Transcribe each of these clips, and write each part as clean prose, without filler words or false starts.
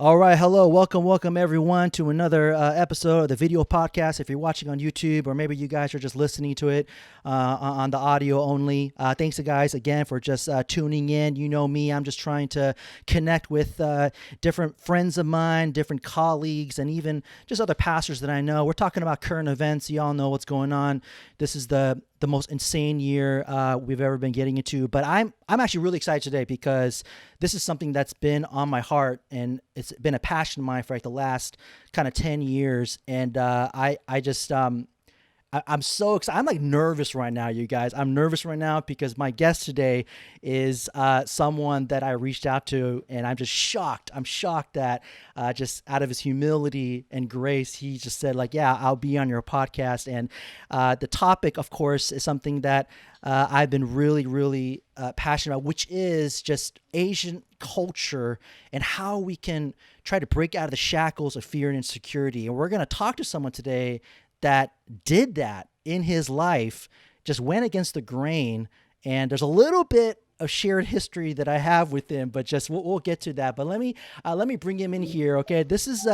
All right, hello, welcome everyone to another episode of the video podcast. If you're watching on YouTube, or maybe you guys are just listening to it on the audio only, thanks to guys again for just tuning in. You know me, I'm just trying to connect with different friends of mine, different colleagues, and even just other pastors that I know. We're talking about current events. Y'all know what's going on. This is the most insane year we've ever been getting into. But I'm actually really excited today because this is something that's been on my heart, and it's been a passion of mine for like the last kind of 10 years. And I'm so excited. I'm like nervous right now, you guys. I'm nervous right now because my guest today is someone that I reached out to, and I'm just shocked. I'm shocked that just out of his humility and grace, he just said like, yeah, I'll be on your podcast. And the topic, of course, is something that I've been really passionate about, which is just Asian culture and how we can try to break out of the shackles of fear and insecurity. And we're going to talk to someone today that did that in his life, just went against the grain. And there's a little bit of shared history that I have with him, but just we'll get to that. But let me bring him in here. Okay. This is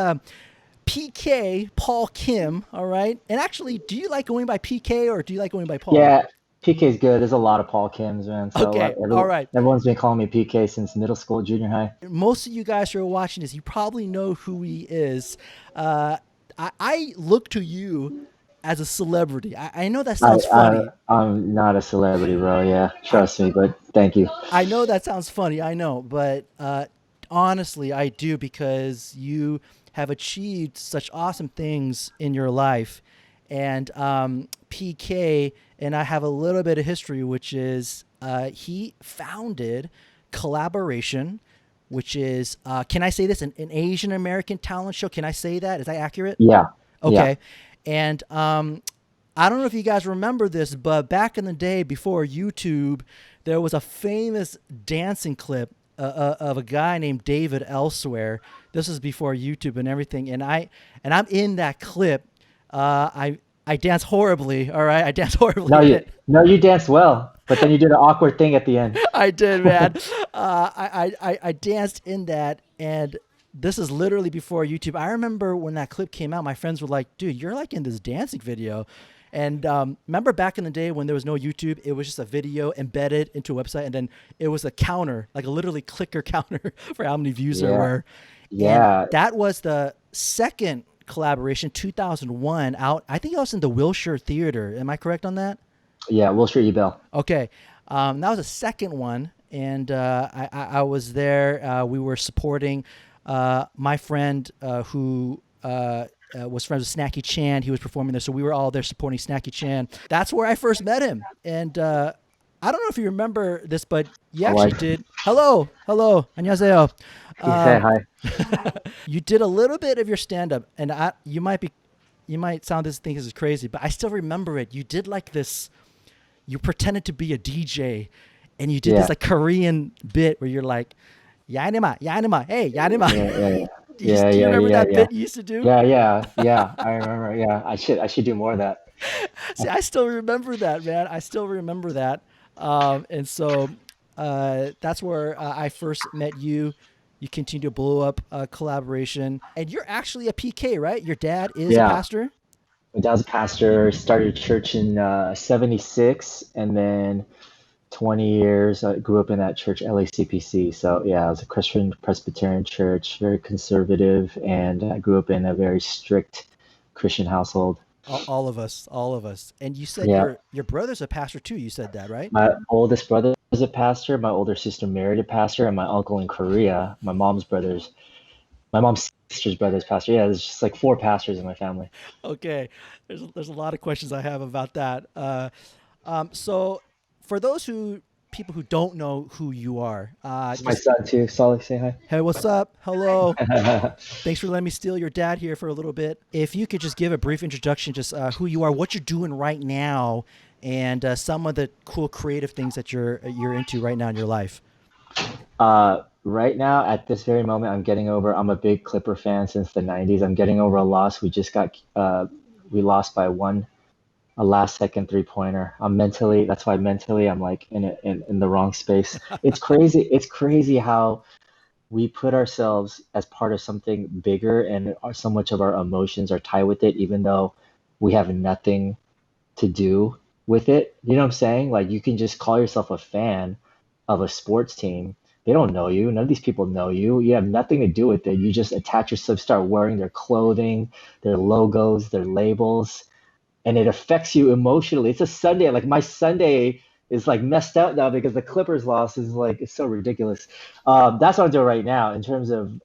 PK Paul Kim. All right. And actually, do you like going by PK or do you like going by Paul? Yeah, PK's good. There's a lot of Paul Kims, man. So Okay. All right. everyone's been calling me PK since middle school, junior high. Most of you guys who are watching this, you probably know who he is. I look to you as a celebrity. I know that I, sounds I funny. I'm not a celebrity, bro. Yeah, I, trust me, but thank you. I know that sounds funny. I know, but honestly, I do because you have achieved such awesome things in your life. And PK and I have a little bit of history, which is he founded Kollaboration, which is, can I say this, an Asian American talent show? Can I say that? Is that accurate? Yeah, yeah. Okay. And I don't know if you guys remember this, but back in the day before YouTube, there was a famous dancing clip of a guy named David Elsewhere. This is before YouTube and everything, and I'm in that clip. I dance horribly. All right, I dance horribly No, in you it. no, you danced well, but then you did an awkward thing at the end. I did, man. I danced in that, and this is literally before YouTube. I remember when that clip came out, my friends were like, "Dude, you're like in this dancing video." And remember back in the day when there was no YouTube, it was just a video embedded into a website, and then it was a counter, like a literally clicker counter for how many views there Yeah, were. And yeah, that was the second collaboration, 2001. Out, I think I was in the Wilshire Theater. Am I correct on that? yeah. We'll sure you Bill. Okay, that was the second one, and I was there. We were supporting my friend who was friends with Snacky Chan. He was performing there, so we were all there supporting Snacky Chan. That's where I first met him, and I don't know if you remember this, but you My actually wife. did. Hello, 안녕하세요. You say Um, hi. you did a little bit of your stand up, and you might sound this think this is crazy, but I still remember it. You did like this. You pretended to be a DJ, and you did this Yeah, like Korean bit where you're like, "Yanima, Yanima, hey, Yanima." yeah, yeah, yeah, yeah, Do you yeah, remember yeah, that yeah. bit you used to do? Yeah. I remember. Yeah, I should do more of that. See, I still remember that, man. I still remember that. And so that's where I first met you. You continue to blow up Collaboration, and you're actually a PK, right? Your dad is a Yeah. pastor. My dad's a pastor, started a church in 76, and then 20 years I grew up in that church, LACPC. So, yeah, it was a Christian Presbyterian church, very conservative, and I grew up in a very strict Christian household. All of us. And you said Yeah. your brother's a pastor too. You said that, right? My oldest brother is a pastor, my older sister married a pastor, and my uncle in Korea, my mom's sister's brother's pastor. Yeah, there's just like four pastors in my family. Okay. There's a lot of questions I have about that. So for those who people who don't know who you are, This is my just son too. Solid, say hi. hey, what's up? Hello. Thanks for letting me steal your dad here for a little bit. If you could just give a brief introduction, just who you are, what you're doing right now, and some of the cool creative things that you're into right now in your life. Right now, at this very moment, I'm getting over. I'm a big Clipper fan since the '90s. I'm getting over a loss. We lost by one, a last second three-pointer. That's why mentally I'm like in the wrong space. It's crazy. It's crazy how we put ourselves as part of something bigger, and so much of our emotions are tied with it, even though we have nothing to do with it. You know what I'm saying? Like you can just call yourself a fan of a sports team. They don't know you. None of these people know you. You have nothing to do with it. You just attach yourself, start wearing their clothing, their logos, their labels, and it affects you emotionally. It's a Sunday. Like my Sunday is like messed up now because the Clippers loss is like it's so ridiculous. That's what I'm doing right now in terms of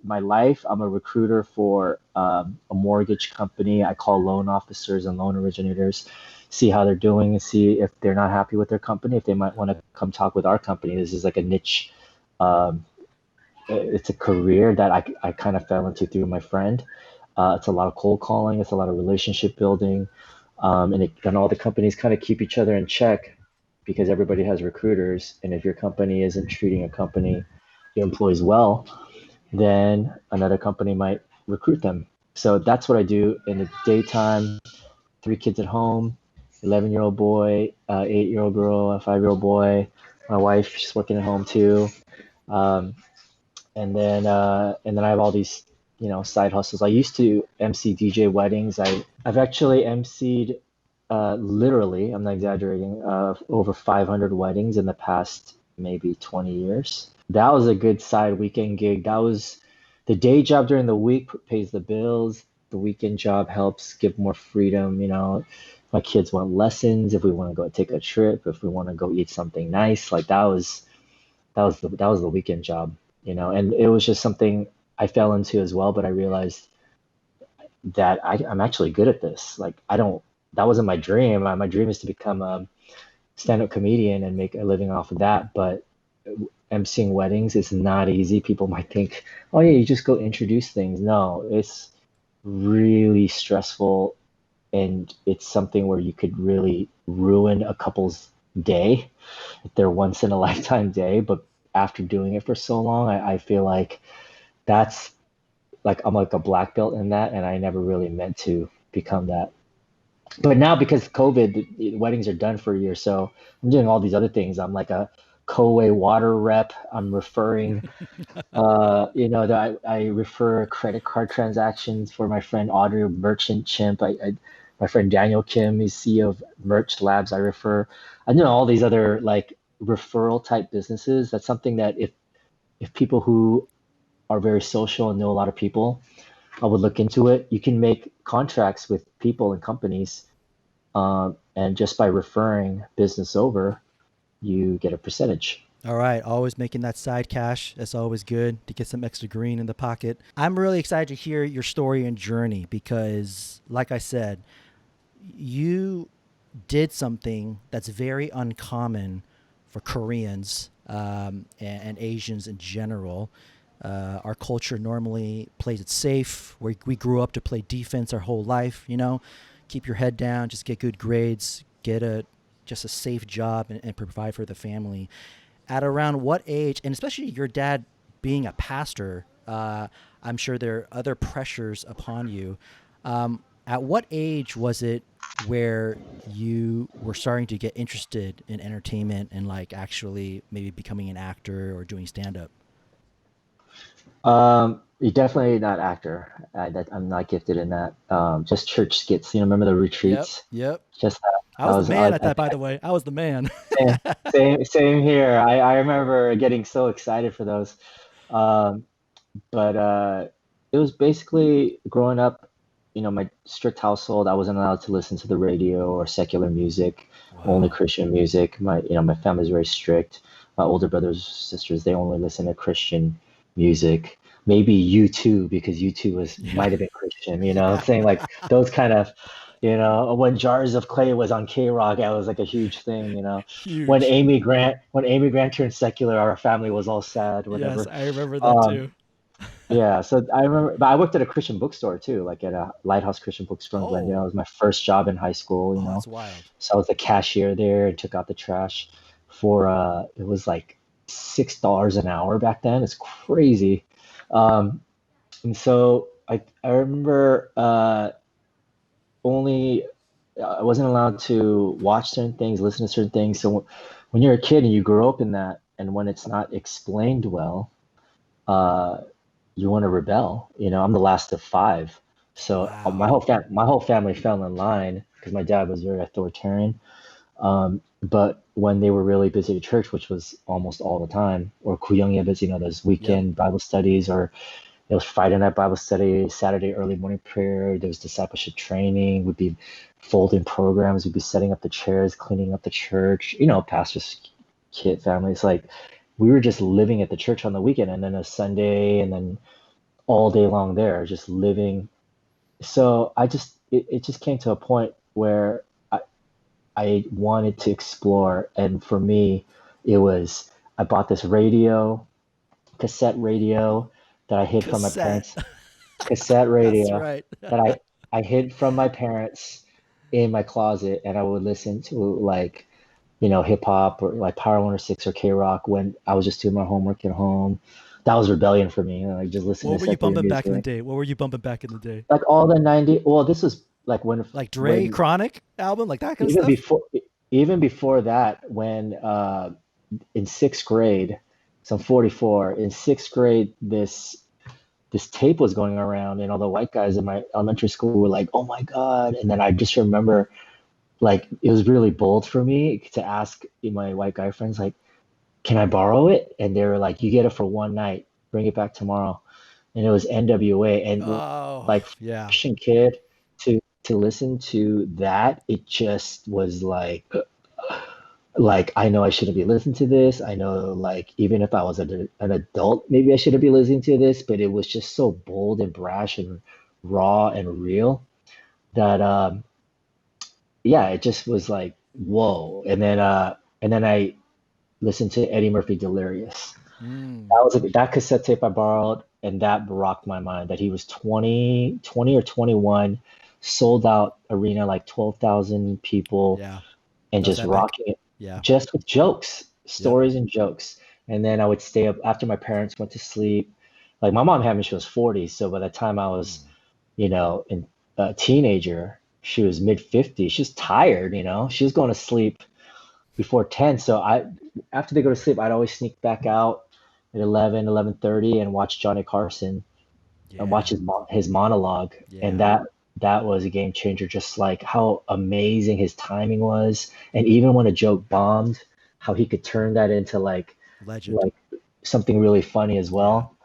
my life. I'm a recruiter for a mortgage company. I call loan officers and loan originators, see how they're doing, and see if they're not happy with their company, if they might want to come talk with our company. This is like a niche. Um, it's a career that I kind of fell into through my friend. It's a lot of cold calling. It's a lot of relationship building, and all the companies kind of keep each other in check because everybody has recruiters. And if your company isn't treating your employees well, then another company might recruit them. So that's what I do in the daytime. 3 kids at home, 11-year-old boy, 8-year-old girl, a 5-year-old boy. My wife, she's working at home too. Um, and then I have all these side hustles. I used to MC DJ weddings. I've actually MC'd literally, I'm not exaggerating, over 500 weddings in the past maybe 20 years. That was a good side weekend gig. That was the day job during the week pays the bills. The weekend job helps give more freedom. My kids want lessons. If we want to go take a trip, if we want to go eat something nice, like that was the weekend job, and it was just something I fell into as well. But I realized that I'm actually good at this. Like I don't, that wasn't my dream. My dream is to become a stand-up comedian and make a living off of that. But emceeing weddings is not easy. People might think, oh yeah, you just go introduce things. No, it's really stressful, and it's something where you could really ruin a couple's day, their once in a lifetime day. But after doing it for so long, I feel like that's like I'm like a black belt in that, and I never really meant to become that. But now because COVID, the weddings are done for a year, so I'm doing all these other things. I'm like a Koei water rep. I'm referring that I refer credit card transactions for my friend Audrey Merchant Chimp. My friend Daniel Kim is CEO of Merch Labs. I refer. I know all these other like referral type businesses. That's something that if people who are very social and know a lot of people, I would look into it. You can make contracts with people and companies, and just by referring business over, you get a percentage. All right, always making that side cash. That's always good to get some extra green in the pocket. I'm really excited to hear your story and journey because, like I said, you did something that's very uncommon for Koreans and Asians in general. Our culture normally plays it safe. We grew up to play defense our whole life. Keep your head down, just get good grades, get a safe job, and provide for the family. At around what age, and especially your dad being a pastor, I'm sure there are other pressures upon you. At what age was it where you were starting to get interested in entertainment and like actually maybe becoming an actor or doing stand up? You're definitely not actor. I'm not gifted in that. Just church skits. Remember the Yep. retreats? Yep. Just I that was the was man at that, by the way. I was the man. same, same here. I remember getting so excited for those. Um, but it was basically growing up, my strict household. I wasn't allowed to listen to the radio or secular music, only Wow. Christian music. My family's very strict. My older brothers, sisters, they only listen to Christian music. Maybe you too, because you too was Yeah. might have been Christian. I'm Yeah. saying like those kind of, when Jars of Clay was on K Rock, that was like a huge thing. When Huge. Amy Grant turned secular, our family was all sad, Yes, whatever. I remember that Um, too. yeah, so I remember, but I worked at a Christian bookstore too, like at a Lighthouse Christian bookstore in Glendale. It Oh. was my first job in high school. Oh, that's wild. So I was the cashier there and took out the trash for it was like $6 an hour back then. It's crazy. Um, and so I remember only I wasn't allowed to watch certain things, listen to certain things. So when you're a kid and you grow up in that, and when it's not explained well, uh, you want to rebel. I'm the last of five. So Wow. my whole family fell in line because my dad was very authoritarian. But when they were really busy at church, which was almost all the time, or Kuyongyebe's, those Yep. weekend Bible studies, or it was Friday night Bible study, Saturday early morning prayer. There was discipleship training. We'd be folding programs. We'd be setting up the chairs, cleaning up the church. Pastor's kid families. Like we were just living at the church on the weekend, and then a Sunday, and then all day long there, just living. So it just came to a point where I wanted to explore, and for me, it was I bought this radio, cassette radio that I hid from my Cassette. parents, cassette That's radio right. that I hid from my parents in my closet, and I would listen to like hip hop or like Power 106 or K Rock when I was just doing my homework at home. That was rebellion for me, like just listening What to were you secular bumping back in the music, day? What were you bumping back in the day? like all the 90. Well, this was like Like Dre, when Chronic album, like that kind of even stuff? before even before that, when in sixth grade, so I'm 44. In sixth grade, this tape was going around, and all the white guys in my elementary school were like, "Oh my God!" And then I just remember, like, it was really bold for me to ask my white guy friends, like, "Can I borrow it?" And they were like, "You get it for one night. Bring it back tomorrow." And it was NWA, and Oh, like yeah. Christian kid to listen to that, it just was like I know I shouldn't be listening to this. I know like even if I was an adult, maybe I shouldn't be listening to this, but it was just so bold and brash and raw and real that yeah, it just was like whoa. And then I listened to Eddie Murphy Delirious. Mm, That cassette tape I borrowed, and that rocked my mind that he was 20 or 21, sold out arena like 12,000 people yeah. and That was just epic. rocking it Yeah. just with jokes, Yep. stories and jokes. And then I would stay up after my parents went to sleep. Like my mom had me, she was 40. So by the time I was, Mm. in a teenager, she was mid 50s. She was tired, she was going to sleep before 10. So after they go to sleep, I'd always sneak back out at 11:30 and watch Johnny Carson and watch Yeah. his monologue, and Yeah. that was a game changer. Just like how amazing his timing was, and even when a joke bombed, how he could turn that into Legend. like something really funny as Yeah. well.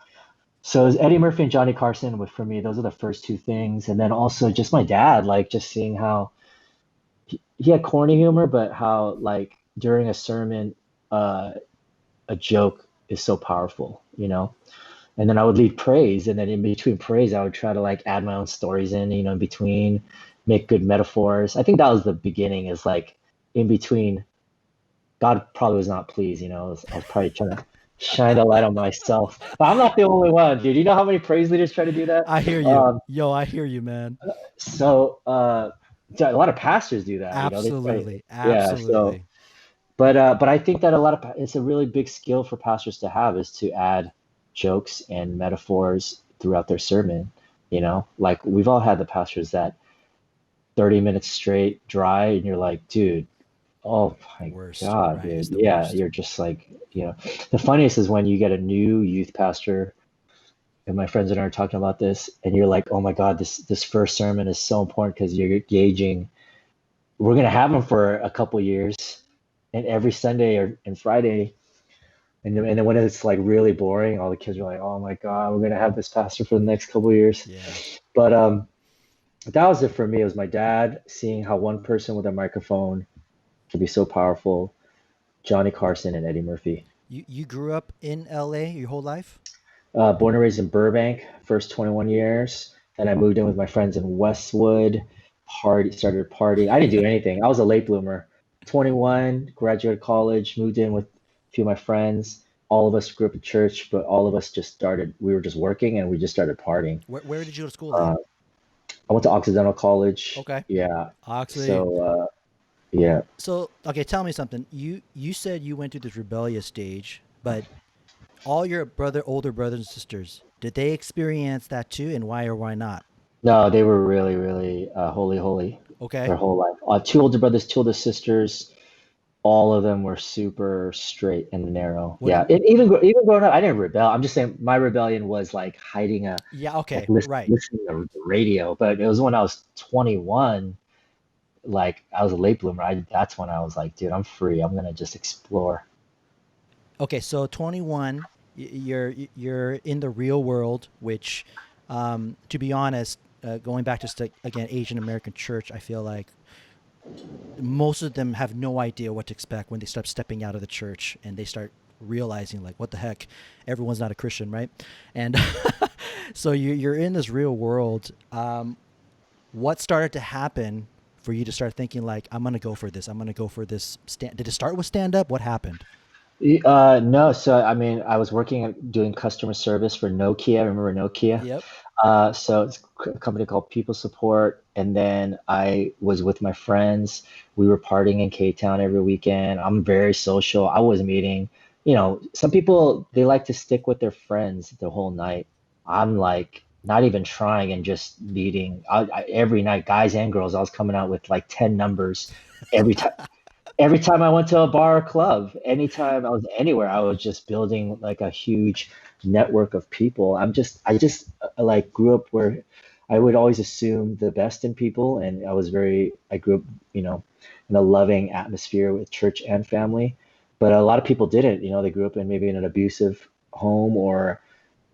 So it was Eddie Murphy and Johnny Carson, but for me, those are the first two things, and then also just my dad, like just seeing how he had corny humor, but how like during a sermon, uh, a joke is so powerful. And then I would lead praise, and then in between praise, I would try to like add my own stories in between, make good metaphors. I think that was the beginning. Is like in between. God probably was not pleased. I was probably trying to shine the light on myself, but I'm not the only one, dude. You know how many praise leaders try to do that? I hear you. Um, Yo, I hear you, man. so yeah, a lot of pastors do that. They try, Absolutely. yeah. So Absolutely. but I think that it's a really big skill for pastors to have is to add jokes and metaphors throughout their sermon. Like we've all had the pastors that 30 minutes straight dry, and you're like, dude, oh The my worst, God, right? dude. It's the Yeah, worst. you're just like, the funniest is when you get a new youth pastor, and my friends and I are talking about this, and you're like, oh my God, this first sermon is so important because you're gauging. We're gonna have them for a couple years, and every Sunday and Friday. And then when it's like really boring, all the kids are like, "Oh my God, we're gonna have this pastor for the next couple of years." Yeah. But that was it for me. It was my dad seeing how one person with a microphone could be so powerful. Johnny Carson and Eddie Murphy. You grew up in LA your whole life? Born and raised in Burbank, first 21 years. Then I moved in with my friends in Westwood. Started partying. I didn't do anything. I was a late bloomer. 21, graduated college, moved in with a few of my friends. All of us grew up in church, but all of us just started. We were just working, and we just started partying. Where did you go to school at? Uh, I went to Occidental College. Okay. Yeah. Oxley. So yeah. So, okay, tell me something. You said you went through this rebellious stage, but all your older brothers and sisters, did they experience that too, and why or why not? No, they were really, really holy, holy Okay. their whole life. Two older brothers, two older sisters. all of them were super straight and narrow. What do Yeah, you? and even growing up, I didn't rebel. I'm just saying my rebellion was like hiding Yeah. like Okay. Right. listening to the radio. But it was when I was 21, like I was a late bloomer. That's when I was like, dude, I'm free. I'm gonna just explore. Okay. So 21, you're in the real world, which, to be honest, going back to again Asian American church, I feel like most of them have no idea what to expect when they start stepping out of the church and they start realizing like what the heck, everyone's not a Christian, right? And so you're in this real world. What started to happen for you to start thinking like I'm gonna go for this? I'm gonna go for this. Did it start with stand up? What happened? No, so I mean, I was working doing customer service for Nokia. Remember Nokia? Yep. So it's a company called People Support, and then I was with my friends. We were partying in K-Town every weekend. I'm very social. I was meeting, some people they like to stick with their friends the whole night. I'm like not even trying and just meeting every night, guys and girls. I was coming out with like 10 numbers every time. Every time I went to a bar or club, anytime I was anywhere, I was just building like a huge network of people. Like grew up where I would always assume the best in people, and I grew up, in a loving atmosphere with church and family. But a lot of people didn't, they grew up in maybe in an abusive home, or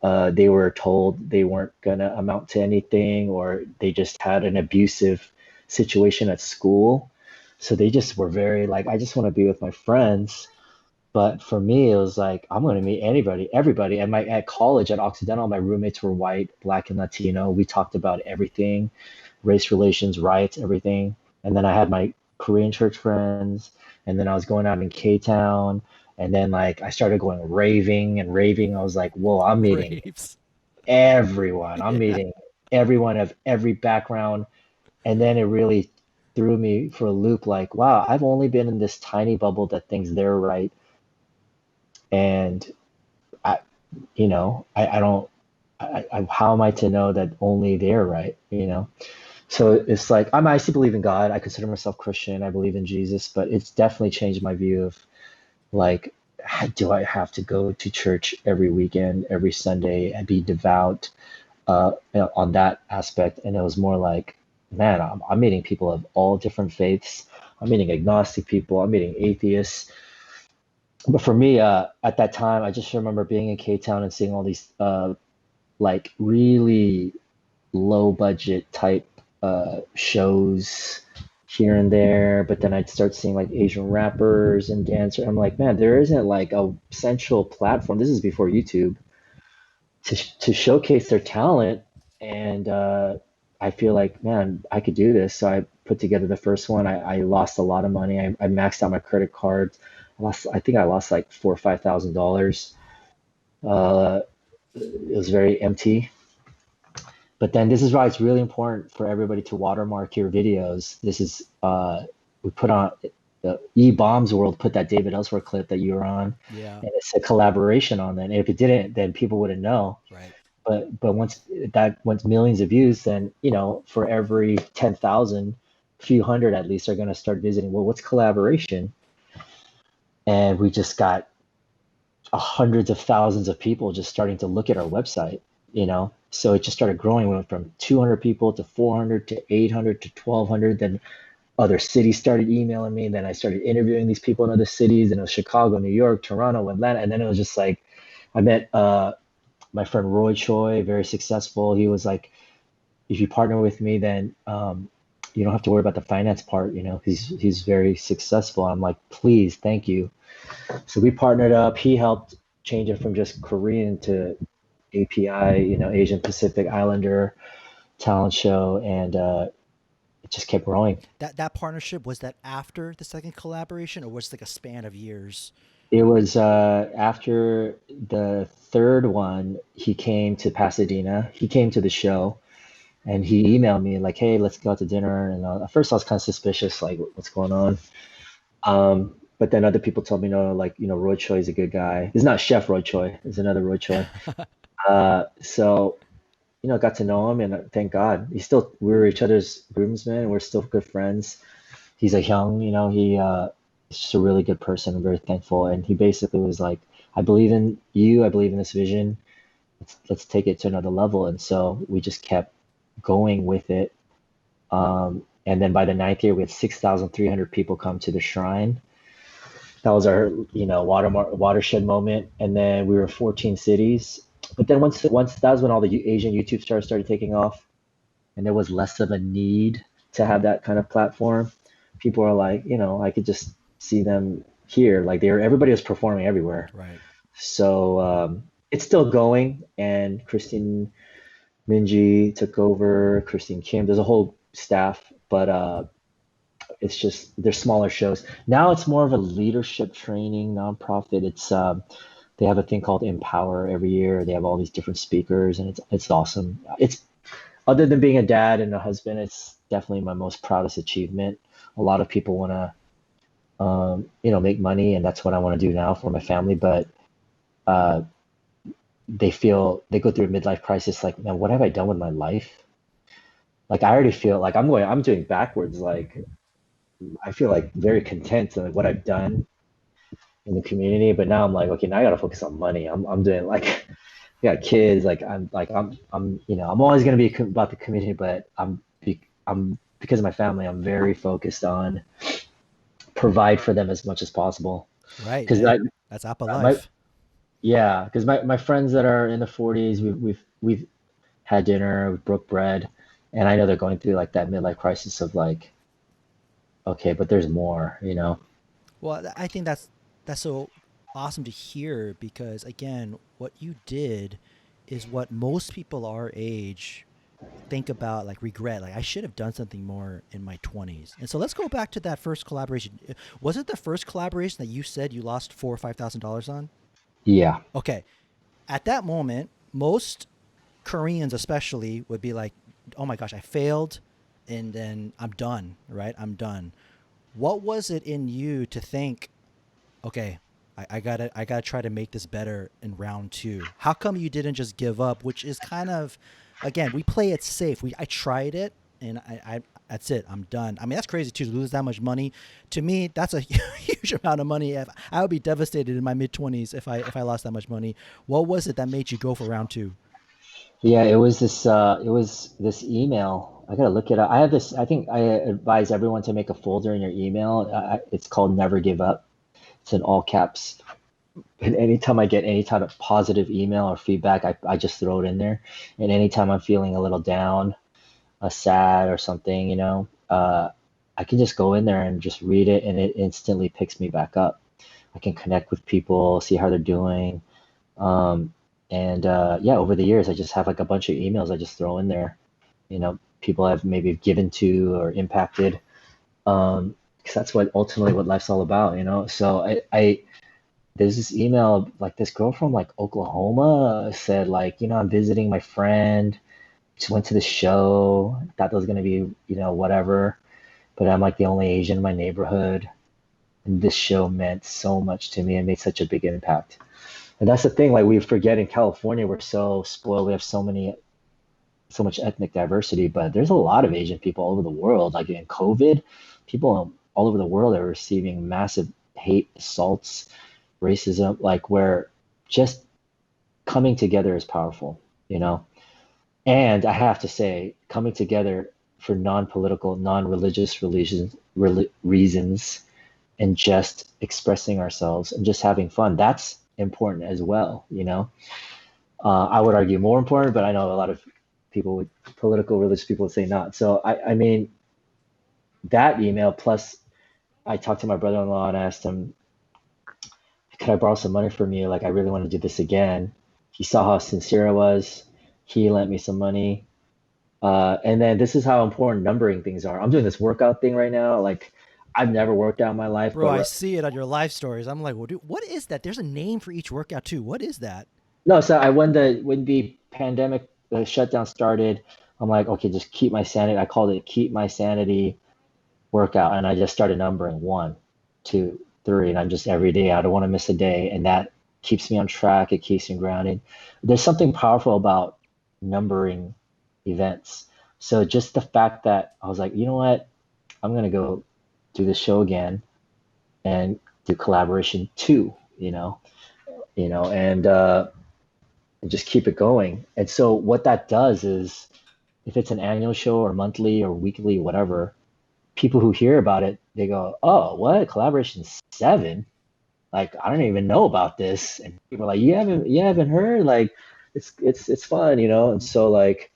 they were told they weren't gonna amount to anything, or they just had an abusive situation at school. So they just were very like, I just want to be with my friends. But for me, it was like, I'm going to meet anybody, everybody. And at college at Occidental, my roommates were white, black, and Latino. We talked about everything, race relations, riots, everything. And then I had my Korean church friends. And then I was going out in K-Town. And then like I started going raving and raving. I was like, whoa, I'm meeting Raves. everyone. I'm Yeah. meeting everyone of every background. And then it really threw me for a loop like, wow, I've only been in this tiny bubble that thinks they're right. And I, I don't, how am I to know that only they're right? So it's like, I still believe in God. I consider myself Christian. I believe in Jesus, but it's definitely changed my view of like, do I have to go to church every weekend, every Sunday and be devout? On that aspect. And it was more like, man, I'm meeting people of all different faiths. I'm meeting agnostic people. I'm meeting atheists. But for me, at that time, I just remember being in K Town and seeing all these like really low budget type shows here and there. But then I'd start seeing like Asian rappers and dancers. I'm like, man, there isn't like a central platform. This is before YouTube to showcase their talent. And I feel like, man, I could do this. So I put together the first one. I lost a lot of money. I maxed out my credit card. I think I lost like $4 or $5,000. Uh, it was very empty. But then this is why it's really important for everybody to watermark your videos. We put on the E-Bombs World, put that David Ellsworth clip that you were on, Yeah. and it's a collaboration on that. And if it didn't, then people wouldn't know. Right. But once millions of views, then for every 10,000, few hundred at least are going to start visiting. Well, what's collaboration? And we just got hundreds of thousands of people just starting to look at our website. So it just started growing. We went from 200 people to 400 to 800 to 1,200. Then other cities started emailing me. Then I started interviewing these people in other cities. And it was Chicago, New York, Toronto, Atlanta. And then it was just like I met my friend Roy Choi, very successful. He was like, if you partner with me, then you don't have to worry about the finance part. He's very successful. I'm like, please, thank you. So we partnered up. He helped change it from just Korean to API, Asian Pacific Islander talent show, and it just kept growing. That partnership, was that after the second collaboration, or was it like a span of years? It was after the third one. He came to Pasadena. He came to the show, and he emailed me like, "Hey, let's go out to dinner." And at first, I was kind of suspicious, like, "What's going on?" But then other people told me, "No, like, Roy Choi is a good guy. It's not Chef Roy Choi. It's another Roy Choi." So got to know him, and thank God, we were each other's groomsmen, and we're still good friends. He's a young, he He's just a really good person. I'm very thankful. And he basically was like, I believe in you. I believe in this vision. Let's take it to another level. And so we just kept going with it. And then by the ninth year, we had 6,300 people come to the shrine. That was our, watershed moment. And then we were in 14 cities. But then once that was when all the Asian YouTube stars started taking off, and there was less of a need to have that kind of platform. People are like, I could just see them here. Like everybody was performing everywhere. Right. So it's still going, and Christine Minji took over, Christine Kim. There's a whole staff, but it's just they're smaller shows. Now it's more of a leadership training nonprofit. They have a thing called Empower every year. They have all these different speakers, and it's awesome. It's other than being a dad and a husband, it's definitely my most proudest achievement. A lot of people want to, make money, and that's what I want to do now for my family. But uh, they go through a midlife crisis, like, man, what have I done with my life? Like, I already feel like I'm doing backwards. Like, I feel like very content in like, what I've done in the community, but now I'm like, okay, now I gotta focus on money. I'm doing like, I got kids. I'm always gonna be about the community, but I'm because of my family, I'm very focused on provide for them as much as possible. Right, Because man. That's Apple my life. yeah, because my friends that are in the 40s, we've had dinner, we broke bread, and I know they're going through like that midlife crisis of like, okay, but there's more. Well, I think that's so awesome to hear because again, what you did is what most people our age think about, like regret, like I should have done something more in my 20s. And so let's go back to that first collaboration. Was it the first collaboration that you said you lost 4 or $5,000 on? Yeah. Okay. At that moment, most Koreans especially would be like, "Oh my gosh, I failed and then I'm done, right? I'm done." What was it in you to think, okay, I gotta try to make this better in round two? How come you didn't just give up? Which is kind of, again, we play it safe. I tried it and I that's it. I'm done. I mean, that's crazy too to lose that much money. To me, that's a huge amount of money. I would be devastated in my mid 20s if I lost that much money. What was it that made you go for round two? Yeah, it was this email. I gotta look it up. I have this, I think I advise everyone to make a folder in your email. It's called Never Give Up. It's in all caps. And anytime I get any type of positive email or feedback, I just throw it in there. And anytime I'm feeling a little down, sad or something, I can just go in there and just read it, and it instantly picks me back up. I can connect with people, see how they're doing. Um, and yeah, over the years, I just have like a bunch of emails I just throw in there. People I've maybe given to or impacted. Because that's what ultimately what life's all about. So there's this email, like this girl from like Oklahoma said like, I'm visiting my friend. Just went to the show. Thought that was gonna be, whatever. But I'm like the only Asian in my neighborhood, and this show meant so much to me and made such a big impact. And that's the thing, like we forget in California, we're so spoiled. We have so much ethnic diversity, but there's a lot of Asian people all over the world. Like in COVID, people all over the world are receiving massive hate, assaults, racism, like where just coming together is powerful. And I have to say, coming together for non-political, non-religious reasons, and just expressing ourselves and just having fun, that's important as well. I would argue more important, but I know a lot of people with political, religious people would say not. So I mean, that email plus I talked to my brother-in-law and asked him, could I borrow some money from you? Like, I really want to do this again. He saw how sincere I was. He lent me some money. And then this is how important numbering things are. I'm doing this workout thing right now. Like, I've never worked out in my life, Bro, but I see it on your live stories. I'm like, well, dude, what is that? There's a name for each workout too. What is that? no. So when the pandemic shutdown started, I'm like, okay, just keep my sanity. I called it keep my sanity workout, and I just started numbering one, two, three, and I'm just every day. I don't want to miss a day, and that keeps me on track. It keeps me grounded. There's something powerful about numbering events. So just the fact that I was like, you know what, I'm gonna go do this show again. and do Kollaboration 2, and just keep it going. And so what that does is, if it's an annual show or monthly or weekly, whatever, people who hear about it, they go, "Oh, what? Collaboration 7? Like, I don't even know about this." And people are like, "You haven't heard? Like, it's fun, you know." And so like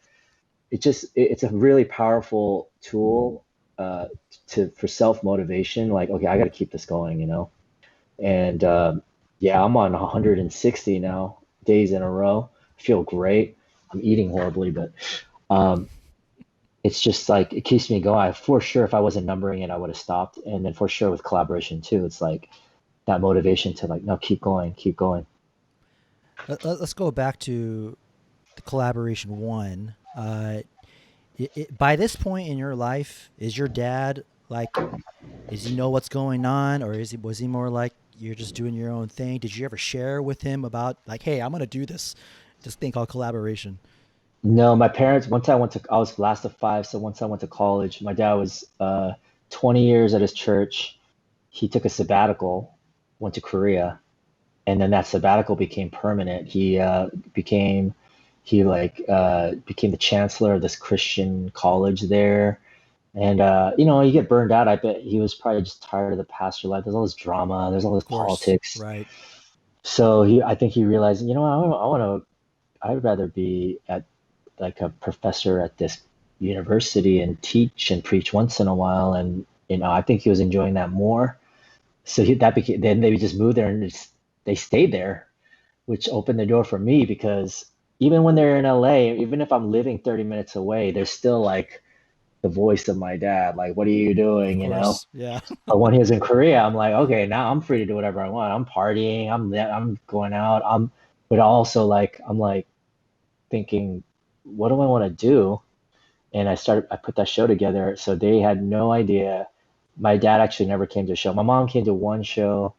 it's a really powerful tool uh, to for self motivation. Like, okay, I got to keep this going, And yeah, I'm on 160 now, days in a row. I feel great. I'm eating horribly, but um, it's just like it keeps me going. For sure, if I wasn't numbering it, I would have stopped. And then for sure with Collaboration too, it's like that motivation to like, no, keep going, keep going. Let's go back to the Collaboration one. By this point in your life, is your dad like? Does he know what's going on, or was he more like you're just doing your own thing? Did you ever share with him about like, hey, I'm gonna do this thing called Collaboration? No, my parents, I was last of five, so once I went to college, my dad was 20 years at his church. He took a sabbatical, went to Korea, and then that sabbatical became permanent. He became the chancellor of this Christian college there. And you get burned out. I bet he was probably just tired of the pastor life. There's all this drama, there's all this Of course, politics. right? So I think he realized, I'd rather be at like a professor at this university and teach and preach once in a while. And I think he was enjoying that more. So that became then they just moved there and they stayed there, which opened the door for me because even when they're in LA, even if I'm living 30 minutes away, they're still like the voice of my dad. Like, what are you Of doing? course, yeah. But when he was in Korea, I'm like, okay, now I'm free to do whatever I want. I'm partying. I'm going out. But also like I'm like thinking, what do I want to do? And I put that show together. So they had no idea. My dad actually never came to a show. My mom came to one show,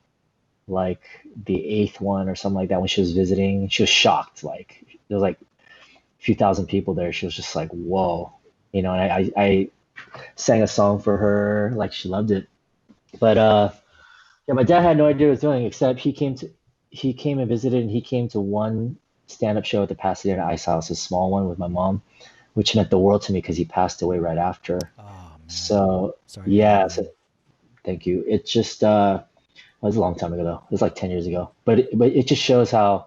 like the eighth one or something like that when she was visiting. She was shocked. Like there was like a few thousand people there. She was just like, whoa, and I sang a song for her. Like she loved it. But yeah, my dad had no idea what he was doing except he came and visited and he came to one stand-up show at the Pasadena Ice House, a small one with my mom, which meant the world to me because he passed away right after. Oh man, So sorry to hear yeah, that. so thank you. It just it was a long time ago though. It was like 10 years ago. But it just shows how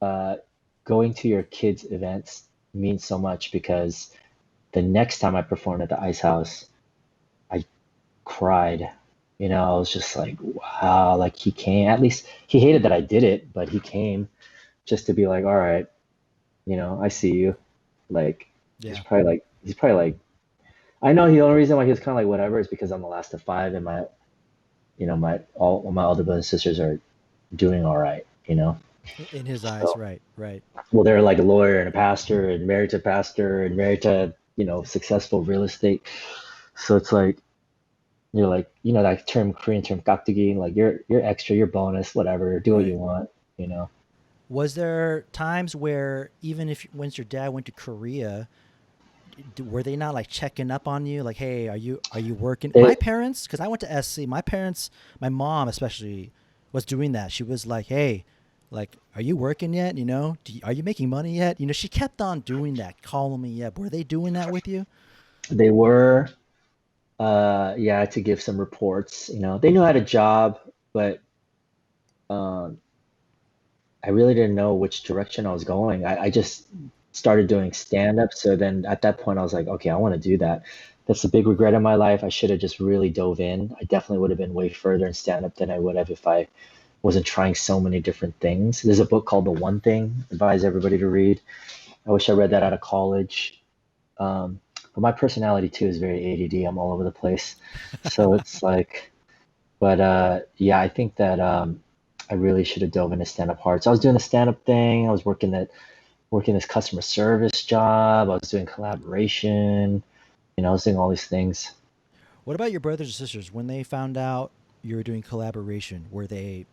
uh going to your kids' events means so much because the next time I performed at the Ice House, I cried. I was just like, wow, like he came. At least he hated that I did it, but he came just to be like, all right, I see you. Like Yeah, he's probably like I know the only reason why he was kind of like whatever is because I'm the last of five and all my older brothers and sisters are doing all right. in his eyes, So right, right. well, they're like a lawyer and a pastor and married to successful real estate. So it's like you're like that term Korean term kakdugi, like you're extra, you're bonus, whatever, do what you Right. want, you know. Was there times where even if once your dad went to Korea, were they not like checking up on you like, hey, are you working? My They parents, because I went to SC, my parents, my mom especially, was doing that. She was like, hey, like, are you working yet? Are you making money yet? She kept on doing that, calling me up. Were they doing that with you? they were yeah, to give some reports, they knew I had a job, but um I really didn't know which direction I was going. I just started doing stand up. So then at that point, I was like, okay, I want to do that. That's a big regret in my life. I should have just really dove in. I definitely would have been way further in stand up than I would have if I wasn't trying so many different things. There's a book called The One Thing, advise everybody to read. I wish I read that out of college. But my personality too is very ADD. I'm all over the place. So it's like, but yeah, I think that I really should have dove into stand-up hard. So I was doing the stand-up thing. I was working this customer service job. I was doing collaboration. I was doing all these things. What about your brothers and sisters when they found out you were doing collaboration? Were they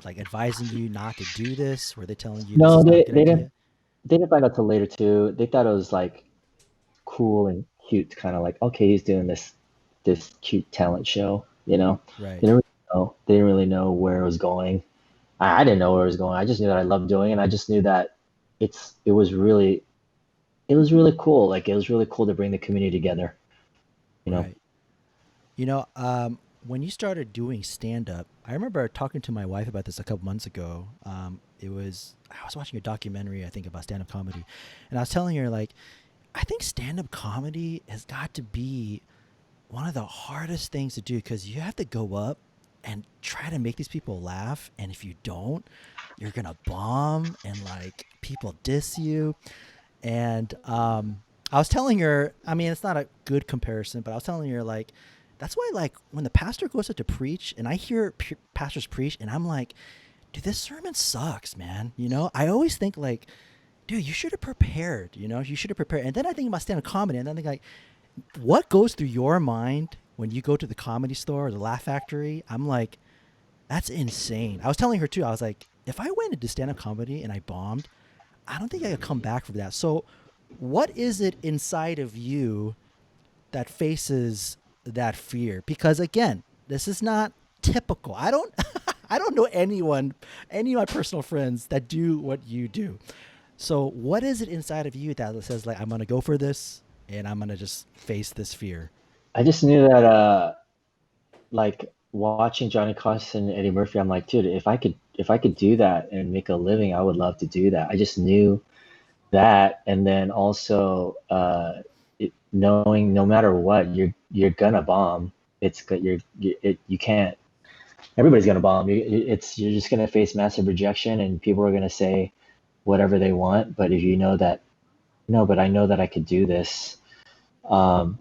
like advising you not to do this? Were they telling you this No, is not a they good they didn't idea? they didn't find out till later too. They thought it was like cool and cute, kind of like okay, he's doing this cute talent show. Right. They didn't know. They didn't really know where it was going. I didn't know where it was going. I just knew that I loved doing it, and I just knew that it was really cool. Like it was really cool to bring the community together, you know. Right. You know, when you started doing stand up, I remember talking to my wife about this a couple months ago. I was watching a documentary, I think, about stand up comedy, and I was telling her like, I think stand up comedy has got to be one of the hardest things to do because you have to go up and try to make these people laugh, and if you don't, you're gonna bomb, and like people diss you. And I was telling her, I mean, it's not a good comparison, but I was telling her like, that's why like when the pastor goes up to preach, and I hear pastors preach, and I'm like, dude, this sermon sucks, man. You know, I always think like, dude, you should have prepared. You know, you should have prepared. And then I think about stand-up comedy, and then I think like, what goes through your mind when you go to the Comedy Store or the Laugh Factory? I'm like, that's insane. I was telling her too. I was like, if I went into stand-up comedy and I bombed, I don't think I could come back from that. So, what is it inside of you that faces that fear? Because again, this is not typical. I don't I don't know anyone, any of my personal friends that do what you do. So, what is it inside of you that says like I'm going to go for this and I'm going to just face this fear? I just knew that like watching Johnny Carson and Eddie Murphy, I'm like, dude, if I could do that and make a living, I would love to do that. I just knew that, and then also knowing no matter what, you're gonna bomb. You can't. Everybody's gonna bomb. You're just gonna face massive rejection, and people are gonna say whatever they want. But if you know that, no, but I know that I could do this. Um,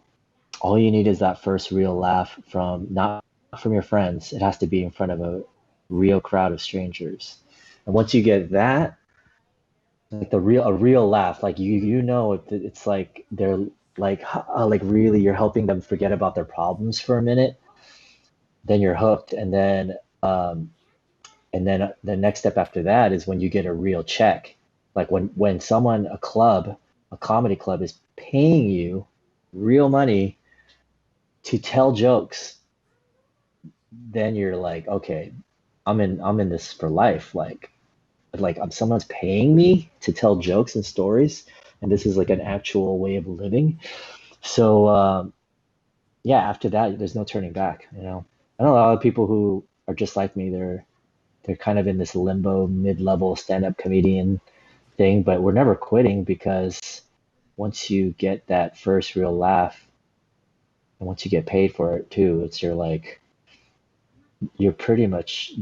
all you need is that first real laugh from not from your friends. It has to be in front of a real crowd of strangers. And once you get that, like a real laugh, like you know it's like they're like really you're helping them forget about their problems for a minute, then you're hooked. And then the next step after that is when you get a real check. Like when someone a comedy club is paying you real money to tell jokes, then you're like, okay, I'm in this for life. Someone's paying me to tell jokes and stories, and this is like an actual way of living. So yeah, after that, there's no turning back. You know, I know a lot of people who are just like me. They're kind of in this limbo, mid-level stand-up comedian thing, but we're never quitting because once you get that first real laugh, and once you get paid for it too, it's you're pretty much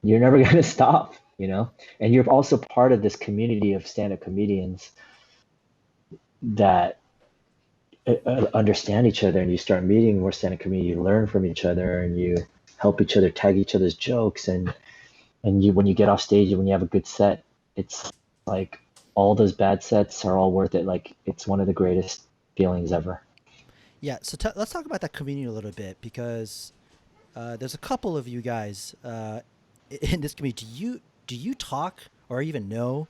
you're never going to stop, you know? And you're also part of this community of stand-up comedians that understand each other, and you start meeting more stand-up comedians, you learn from each other, and you help each other tag each other's jokes, and you when you get off stage, when you have a good set, it's like all those bad sets are all worth it. Like it's one of the greatest feelings ever. Yeah, so let's talk about that community a little bit because there's a couple of you guys in this community. Do you talk or even know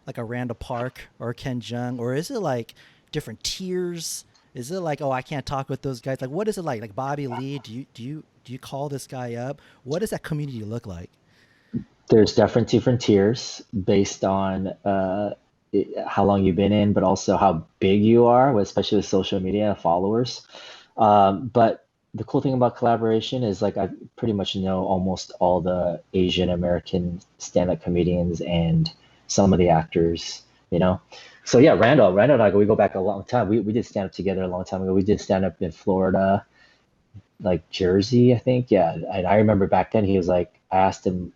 like a Randall Park or Ken Jung, or is it like different tiers? Is it like, oh, I can't talk with those guys? Like, what is it like? Like Bobby Lee? Do you call this guy up? What does that community look like? There's definitely different tiers based on how long you've been in, but also how big you are, especially with social media and followers. But the cool thing about collaboration is like I pretty much know almost all the Asian American stand-up comedians and some of the actors, you know. So yeah, Randall and I, we go back a long time. We did stand up together a long time ago. We did stand up in Florida, like Jersey, I think. Yeah, and I remember back then he was like, I asked him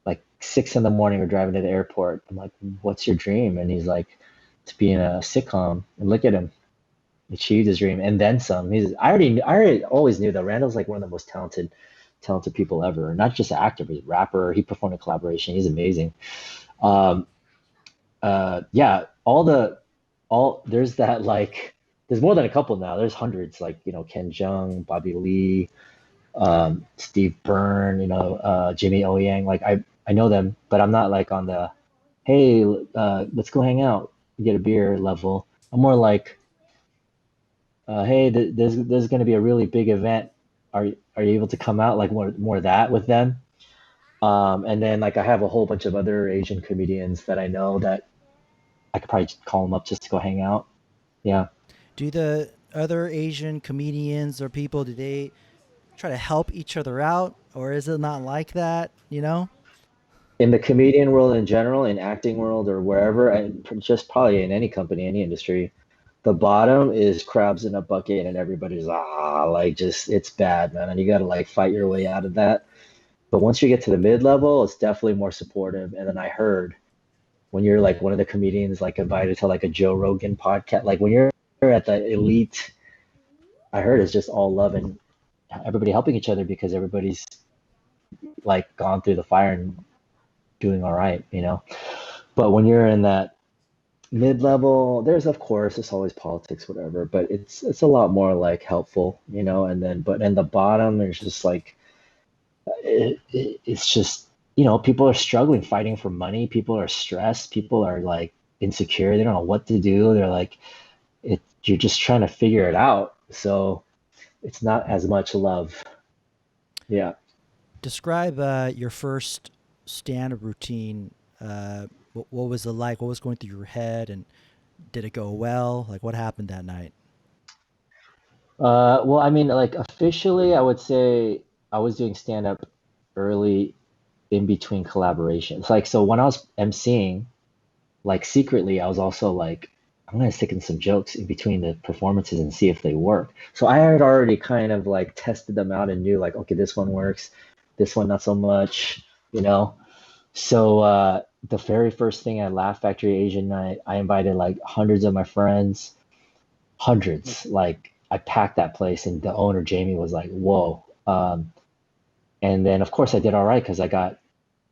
like 6 in the morning, we're driving to the airport. I'm like, what's your dream? And he's like, to be in a sitcom. And look at him, achieved his dream and then some. I already always knew that Randall's like one of the most talented people ever. Not just an actor, but he's a rapper. He performed in collaboration. He's amazing. Um, yeah, all there's that like there's more than a couple now. There's hundreds like Ken Jeong, Bobby Lee, Steve Byrne, Jimmy O Yang. Like I know them, but I'm not like on the hey, let's go hang out, get a beer level. I'm more like, hey, there's going to be a really big event. are you able to come out like more of that with them? And then like I have a whole bunch of other Asian comedians that I know that I could probably just call them up just to go hang out. Yeah. Do the other Asian comedians or people, do they try to help each other out, or is it not like that? You know? In the comedian world in general, in acting world or wherever, and just probably in any company, any industry, the bottom is crabs in a bucket and everybody's like just it's bad, man. And you gotta like fight your way out of that. But once you get to the mid level, it's definitely more supportive. And then I heard when you're like one of the comedians like invited to like a Joe Rogan podcast, like when you're at the elite, I heard it's just all love and everybody helping each other because everybody's like gone through the fire and doing all right, you know. But when you're in that mid level, there's of course it's always politics, whatever, but it's a lot more like helpful, you know. And then but in the bottom, there's just like it's just people are struggling, fighting for money. People are stressed. People are like insecure. They don't know what to do. They're like you're just trying to figure it out. So it's not as much love. Yeah. Describe your first stand-up routine. What was it like? What was going through your head, and did it go well? Like, what happened that night? Well, I mean, like officially, I would say I was doing stand up early in between collaborations. Like, so when I was emceeing, like secretly, I was also like, I'm gonna stick in some jokes in between the performances and see if they work. So I had already kind of like tested them out and knew like, okay, this one works, this one not so much, you know. So the very first thing at Laugh Factory Asian night, I invited like hundreds of my friends, hundreds. Like I packed that place, and the owner Jamie was like, "Whoa!" And then of course I did all right because I got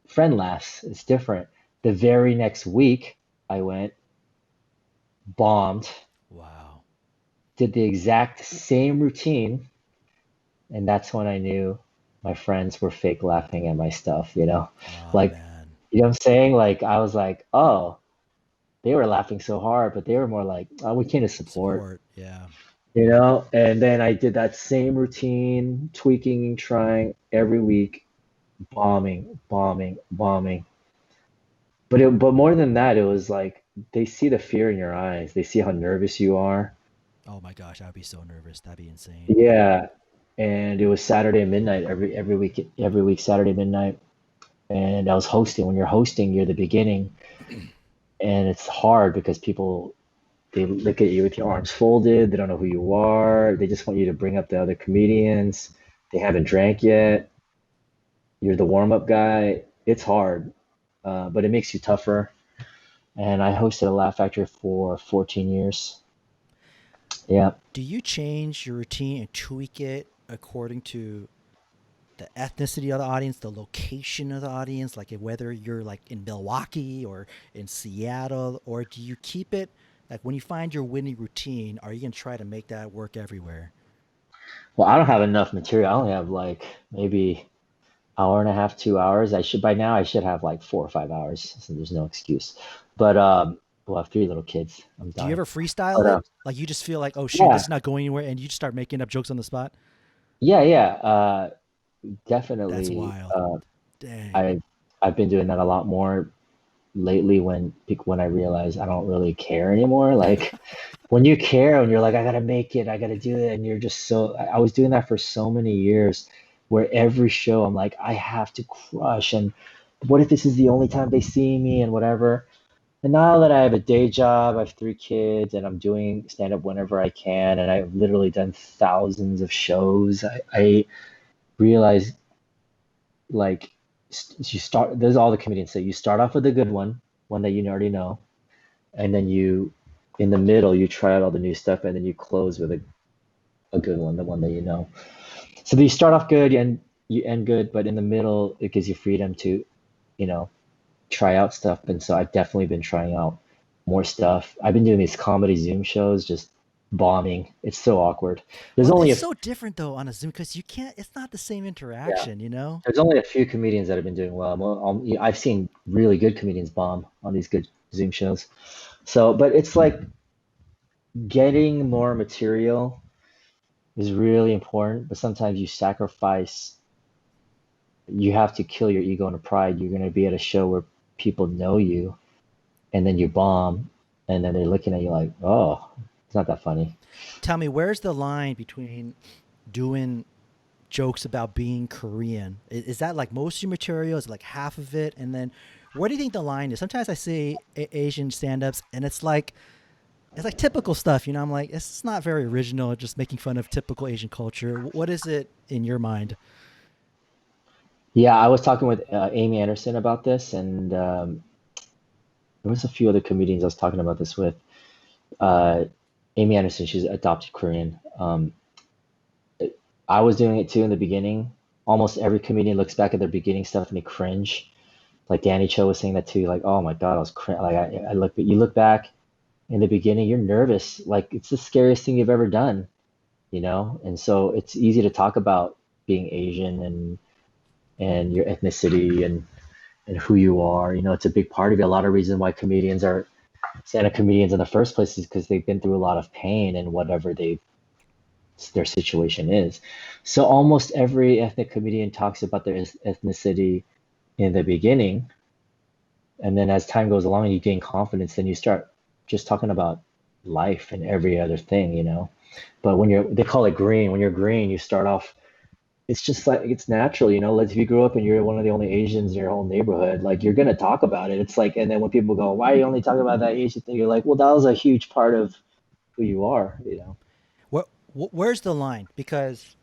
friend laughs. It's different. The very next week, I went, bombed, Wow. did the exact same routine, and that's when I knew my friends were fake laughing at my stuff, you know? Oh Like, man. you know what I'm saying? Like, I was like, oh, they were laughing so hard, but they were more like, oh, we came to support, Support. Yeah. you know? And then I did that same routine, tweaking, trying every week, bombing, bombing, bombing. But more than that, it was like they see the fear in your eyes. They see how nervous you are. Oh my gosh, I'd be so nervous. That'd be insane. Yeah. And it was Saturday midnight every week Saturday midnight. And I was hosting. When you're hosting, you're the beginning, and it's hard because people they look at you with your arms folded. They don't know who you are. They just want you to bring up the other comedians. They haven't drank yet. You're the warm-up guy. It's hard, but it makes you tougher. And I hosted a Laugh Factory for 14 years. Yeah. Do you change your routine and tweak it according to the ethnicity of the audience, the location of the audience, like whether you're like in Milwaukee or in Seattle, or do you keep it like when you find your winning routine, are you gonna try to make that work everywhere? Well, I don't have enough material. I only have like maybe hour and a half, 2 hours. I should have like 4 or 5 hours, so there's no excuse. But well, I have three little kids. I'm Do you dying. ever freestyle But it? Like you just feel like, oh shoot, this yeah, is not going anywhere, and you just start making up jokes on the spot? yeah. That's Definitely. wild. Dang. I've been doing that a lot more lately when I realize I don't really care anymore. Like when you care and you're like, I gotta make it, I gotta do it, and you're just so. I was doing that for so many years, where every show I'm like, I have to crush, and what if this is the only time they see me and whatever. And now that I have a day job, I have three kids, and I'm doing stand up whenever I can, and I've literally done thousands of shows. I realize like you start. There's all the comedians say you start off with a good one that you already know, and then in the middle you try out all the new stuff, and then you close with a good one, the one that you know. So you start off good, and you end good, but in the middle it gives you freedom to you know try out stuff. And so I've definitely been trying out more stuff. I've been doing these comedy Zoom shows, just bombing. It's so awkward. There's Well, only it's a so different though on a Zoom because you can't. It's not the same yeah. interaction, you know. There's only a few comedians that have been doing well. I've seen really good comedians bomb on these good Zoom shows. So, but it's like getting more material is really important, but sometimes you sacrifice, you have to kill your ego and pride. You're going to be at a show where people know you, and then you bomb, and then they're looking at you like, oh, it's not that funny. Tell me, where's the line between doing jokes about being Korean? Is that like most of your material? Is it like half of it? And then where do you think the line is? Sometimes I see Asian stand-ups and it's like typical stuff, you know. I'm like, it's not very original, just making fun of typical Asian culture. What is it in your mind? Yeah, I was talking with Amy Anderson about this, and there was a few other comedians I was talking about this with. Uh, Amy Anderson, she's adopted Korean. I was doing it too in the beginning. Almost every comedian looks back at their beginning stuff and they cringe. Like Danny Cho was saying that too. Like, oh my God, I was cringe. Like, I look, you look back in the beginning, you're nervous. Like, it's the scariest thing you've ever done, you know? And so it's easy to talk about being Asian and your ethnicity and who you are. You know, it's a big part of it. A lot of reason why comedians are stand-up comedians in the first place is because they've been through a lot of pain and whatever their situation is. So almost every ethnic comedian talks about their ethnicity in the beginning, and then as time goes along and you gain confidence, then you start just talking about life and every other thing, you know. But when you're, they call it green. When you're green, you start off. It's just like it's natural, you know. Like if you grew up and you're one of the only Asians in your whole neighborhood, like you're gonna talk about it. It's like, and then when people go, "Why are you only talking about that Asian thing?" You're like, "Well, that was a huge part of who you are," you know. Where's the line? Because,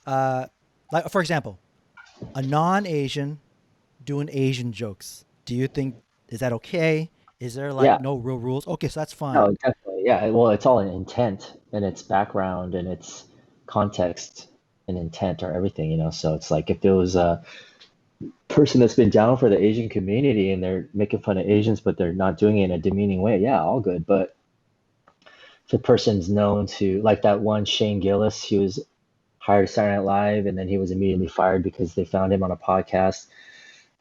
uh, like for example, a non-Asian doing Asian jokes. Do you think is that okay? Is there like Yeah, no real rules? Okay, so that's no, fine. definitely. Yeah, well, it's all in intent and its background and its context and intent are everything, you know. So it's like if there was a person that's been down for the Asian community and they're making fun of Asians, but they're not doing it in a demeaning way, yeah, all good. But if the person's known to, like that one Shane Gillis, he was hired to Saturday Night Live and then he was immediately fired because they found him on a podcast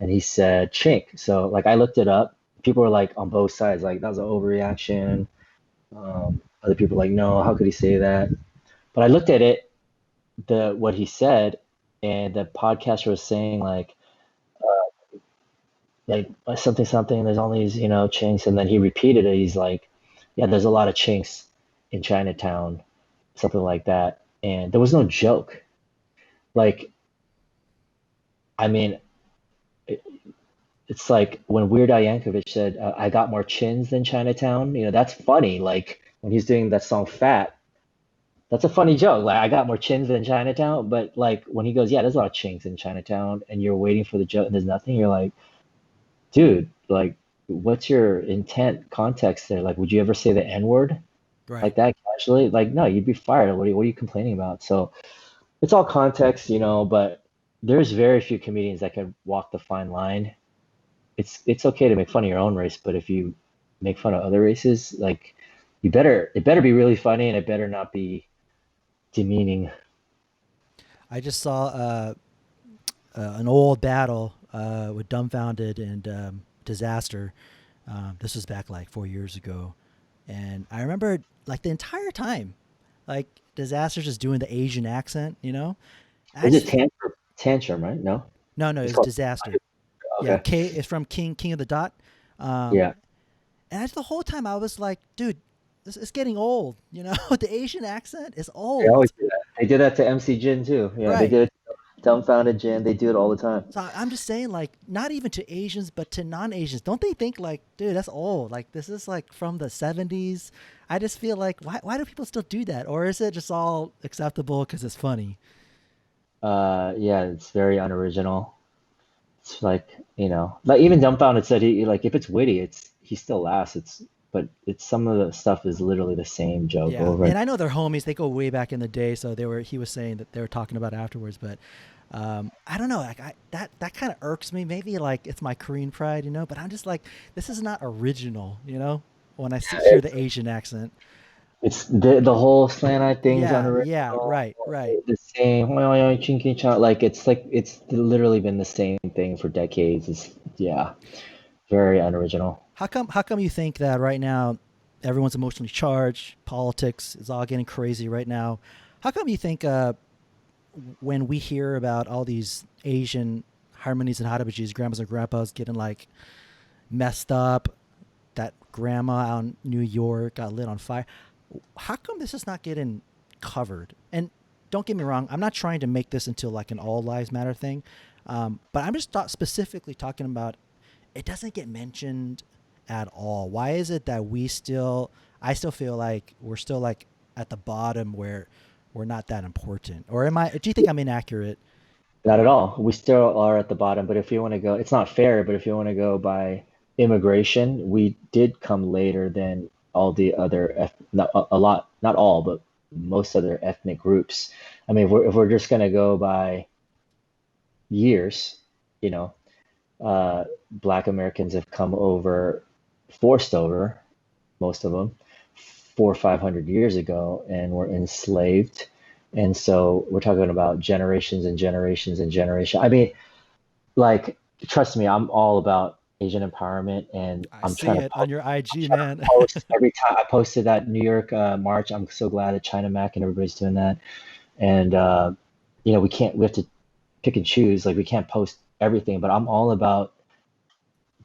and he said chink. So like I looked it up. People were like on both sides, like that was an overreaction. Other people were like, no, how could he say that? But I looked at it, the what he said, and the podcaster was saying like something something. There's all these chinks, and then he repeated it. He's like, yeah, there's a lot of chinks in Chinatown, something like that. And there was no joke. Like, I mean, it's like when Weird Al Yankovic said, "I got more chins than Chinatown." You know, that's funny. Like when he's doing that song "Fat," that's a funny joke. Like I got more chins than Chinatown, but like when he goes, "Yeah, there's a lot of chinks in Chinatown," and you're waiting for the joke and there's nothing, you're like, dude, like, what's your intent, context there? Like, would you ever say the N word Right. like that casually? Like, no, you'd be fired. What are you complaining about? So it's all context, you know, but there's very few comedians that can walk the fine line. It's okay to make fun of your own race, but if you make fun of other races, like, it better be really funny and it better not be demeaning. I just saw an old battle with Dumbfounded and Disaster. This was back like 4 years ago, and I remember like the entire time, like Disaster just doing the Asian accent. You know, I Is it just tantrum, right? No, no, it's it's called. Disaster. Yeah, Okay. K is from King of the Dot. Um, Yeah. and the whole time I was like, dude, this is getting old. You know, the Asian accent is They always old. do that. They did that to MC Jin too. Yeah, they Right. did it to Dumbfounded Jin. They do it all the time. So I'm just saying, like, not even to Asians, but to non-Asians, don't they think like, dude, that's old? Like, this is like from the '70s. I just feel like, why do people still do that, or is it just all acceptable because it's funny? Yeah, it's very unoriginal. It's like, like even Dumbfounded said he like if it's witty, he still laughs. But it's some of the stuff is literally the same joke Yeah, over and and I know they're homies. They go way back in the day, so they were. He was saying that they were talking about it afterwards, but I don't know. Like that kind of irks me. Maybe like it's my Korean pride, you know. But I'm just like, this is not original, you know. When I hear the Asian accent. it's the whole slant eye thing's Yeah, yeah, unoriginal. right, right. The same like it's literally been the same thing for decades. It's yeah, very unoriginal. How come you think that right now everyone's emotionally charged, politics is all getting crazy right now? How come you think when we hear about all these Asian harmonies and harabijis, grandmas and grandpas getting like messed up, that grandma out in New York got lit on fire, how come this is not getting covered? And don't get me wrong, I'm not trying to make this into like an all lives matter thing, but I'm just specifically talking about it doesn't get mentioned at all. Why is it that I still feel like we're still like at the bottom where we're not that important? Or do you think I'm inaccurate? Not at all. We still are at the bottom, but if you want to go, it's not fair, but if you want to go by immigration, we did come later than all the other, not a lot, not all, but most other ethnic groups. I mean, if we're just going to go by years, you know, Black Americans have come over, forced over, most of them, 400 or 500 years ago, and were enslaved. And so we're talking about generations and generations and generations. I mean, like, trust me, I'm all about Asian empowerment, and I see it on your I'm IG, trying to man. post every time I posted that New York march. I'm so glad that China Mac and everybody's doing that. And we have to pick and choose. Like, we can't post everything, but I'm all about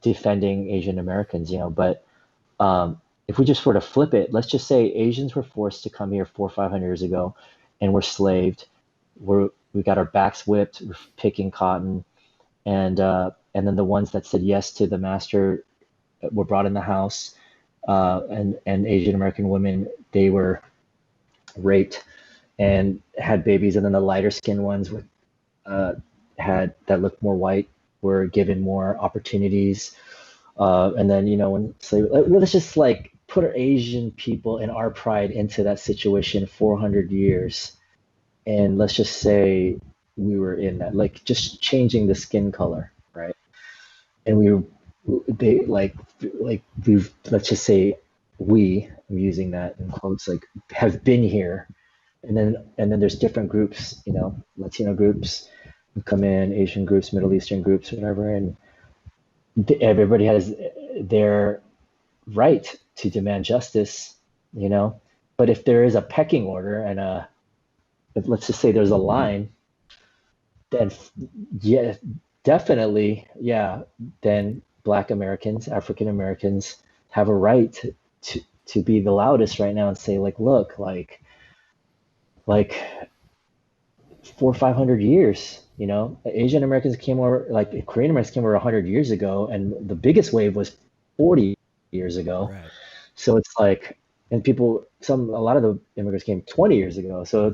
defending Asian Americans. But if we just were to flip it, let's just say Asians were forced to come here 400 or 500 years ago, and we're slaved. We got our backs whipped, we're picking cotton, and then the ones that said yes to the master were brought in the house, and Asian American women, they were raped and had babies, and then the lighter skinned ones with uh, had that looked more white were given more opportunities. And then, when slavery, let's just like put our Asian people and our pride into that situation 400 years. And let's just say we were in that, like just changing the skin color, right? And they let's just say I'm using that in quotes, like have been here. And then there's different groups, Latino groups who come in, Asian groups, Middle Eastern groups, whatever. And everybody has their right to demand justice, you know. But if there is a pecking order and if, let's just say there's a line, then yeah, definitely, yeah, then Black Americans, African Americans have a right to be the loudest right now and say like, look, like 400 or 500 years. Asian Americans came over, like Korean Americans came over 100 years ago, and the biggest wave was 40 years ago. Right. So it's like, and a lot of the immigrants came 20 years ago. So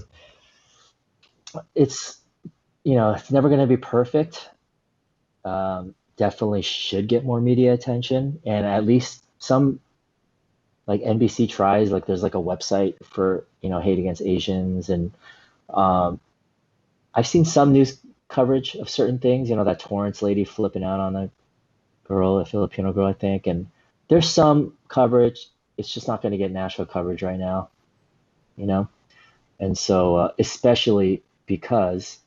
it's it's never going to be perfect. Definitely should get more media attention, and at least some, like NBC tries, like there's like a website for hate against Asians, and um, I've seen some news coverage of certain things. That Torrance lady flipping out on a girl, a Filipino girl, I think, and there's some coverage. It's just not going to get national coverage right now, you know. And so, especially because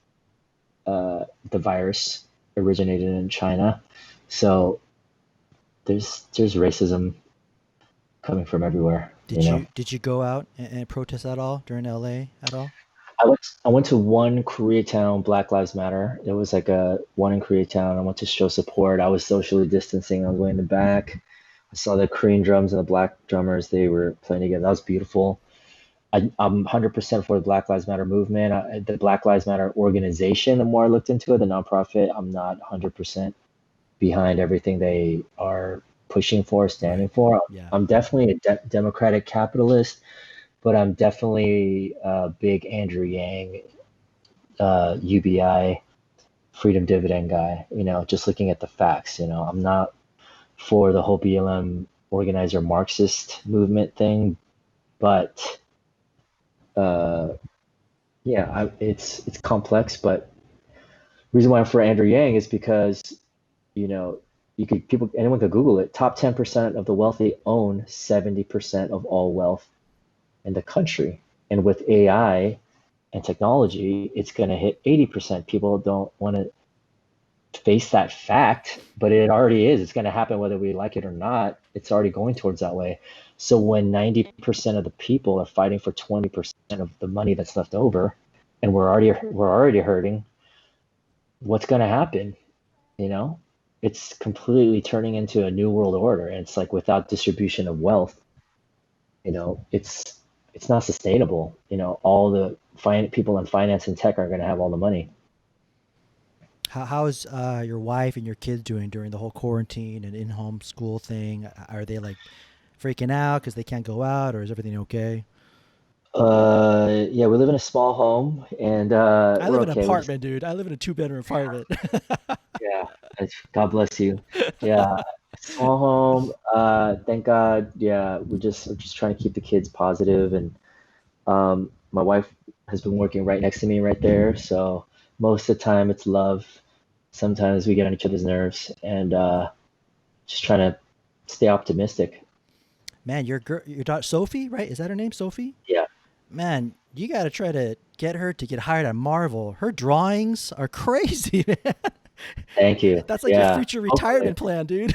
the virus originated in China, so there's racism coming from everywhere, you know. Did you go out and protest at all during LA at all? I went to one Koreatown Black Lives Matter. There was like a one in Koreatown. I went to show support. I was socially distancing. I was way in the back. I saw the Korean drums and the black drummers. They were playing together. That was beautiful. I'm 100% for the Black Lives Matter movement. The Black Lives Matter organization, the more I looked into it, the nonprofit, I'm not 100% behind everything they are pushing for, Right. standing for. Yeah. I'm definitely a democratic capitalist, but I'm definitely a big Andrew Yang, UBI, freedom dividend guy, just looking at the facts. I'm not for the whole BLM organizer Marxist movement thing, but uh, yeah, it's complex. But the reason why I'm for Andrew Yang is because you know anyone could Google it. Top 10% of the wealthy own 70% of all wealth in the country, and with AI and technology, it's going to hit 80%. People don't want to face that fact, but it already is. It's going to happen whether we like it or not. it's already going towards that way. So when 90% of the people are fighting for 20% of the money that's left over, and we're already hurting, what's going to happen? You know, it's completely turning into a new world order, and it's like without distribution of wealth, it's not sustainable. All the people in finance and tech are going to have all the money. How is your wife and your kids doing during the whole quarantine and in-home school thing? Are they like freaking out because they can't go out, or is everything okay? Yeah, we live in a small home, and I we're live in an okay. We just apartment, dude. I live in a two-bedroom apartment. Yeah, God bless you. Yeah, small home. Thank God. Yeah, we're just trying to keep the kids positive, and my wife has been working right next to me right there, so most of the time it's love. Sometimes we get on each other's nerves, and just trying to stay optimistic. Man, your daughter Sophie, right? Is that her name, Sophie? Yeah, Man, you got to try to get her to get hired at Marvel. Her drawings are crazy, man. thank you. That's like your Yeah, future hopefully. retirement plan, dude.